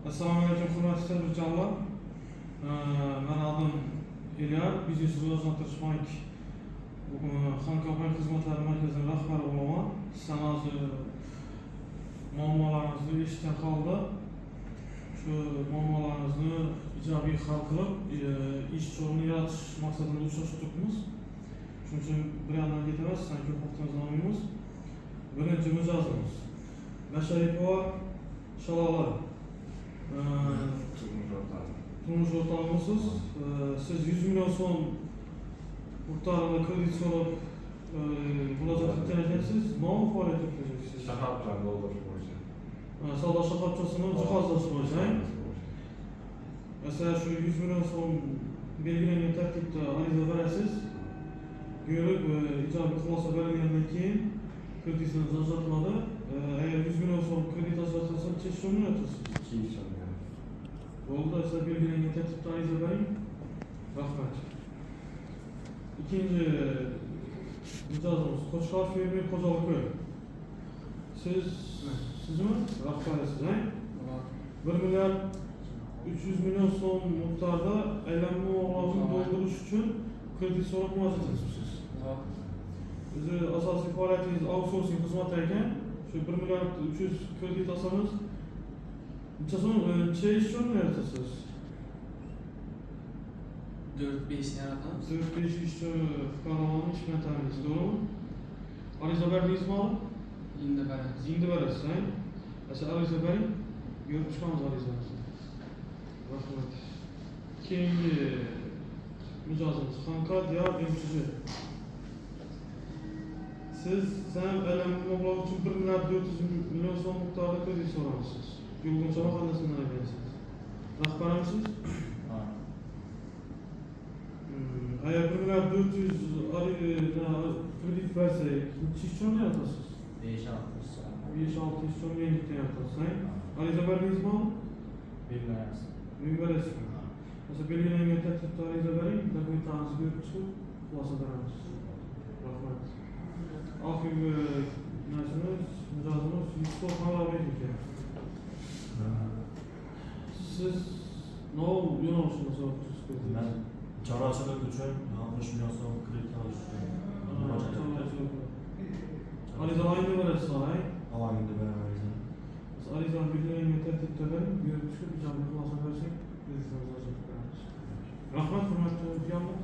Assalomu alaykum hurmatli televidentlar. Men adım İlyas, Biznes rivojlantirish bank Xonko'bank xizmatlari markazining rahbari bo'laman. Sizdan hozir muammolaringizni eshitgan holda shu muammolaringizni ijobiy hal qilib, ish o'rni yaratish maqsadida uchrashib turibmiz. Shuning uchun bir yandan ketamiz, sizdan ko'p vaqtingizni olmaymiz. Birinchi mijozimiz Masharipova Shalola. Turmush o'rtog'imisiz. Siz 100 million so'm miqdorida kredit so'rab murojaat etgan ekansiz. Nima faoliyat yuritasiz? Shoxobchani to'ldirish bo'yicha. Savdo shoxobchasini jihozlash bo'yicha. Masalan, shu 100 million so'm belgilangan tartibda ariza berasiz. Ko'rib, ijobiy xulosa berilgandan keyin kreditingiz ajratiladi. Agar 100 million so'm kredit ajratilsa, necha so'm yutasiz? 200 so'm. Bo'ldi, sizlar belgilangan tartibda ariza bering. Rahmat. İkinci mijozimiz Qo'chqor fermer xo'jaligi. Sizmi? Rahbarisiz, ha? 1 milliard 300 milyon so'm miqdorda aylanma mablag' to'ldirish uchun kredit so'rab murojaat etibsiz. Bizni asosiy faoliyatingiz outsourcing xizmati ekan. Shu 1 milliard 300 kredit olsangiz necha so'm ish o'rni yaratasiz? 4-5 yaratamiz. 4-5 ishchi fuqarolarni ish bilan ta'minlaysiz, to'g'rimi? Ariza berdingizmi? Endi beramiz. Endi berasiz, ha? Masalan, ariza bering, ko'rib chiqamiz arizangizni. Rahmat. Keyingi mijozimiz Xonqa Diyor MCJ. Siz ham aylanma mablag' uchun 1 milliard 400 million so'm miqdorida kredit so'ramoqchisiz. Yulg'uncha mahallasidan ekansiz. Rahbarimisiz? Eğer 1 milliard 400 kredit versek, necha ish o'rni yaratasiz? 5-6 ish o'rni yangilikdan yaratasiz. Ariza berdingizmi? Berasizmi? Masalan, belgilangan tartibda ariza bering, dokumentingizni berib chiqib, xulosa beramiz. Rahmat. Oxirgi narsamiz, mijozimiz Yusuf Xonobek ekan. Siz nima yo'nalishni so'rayapsiz? Ben chorvachilik uchun 60 million so'm kredit olish uchun murojaat etdim. Ariza endi berasiz, ha? Endi beraman. Arizani belgilangan tartibda bering, berib chiqib, ijobiy xulosa bersak, kreditimizni ajratib beramiz. Rahmat, hurmatli hamyonlar.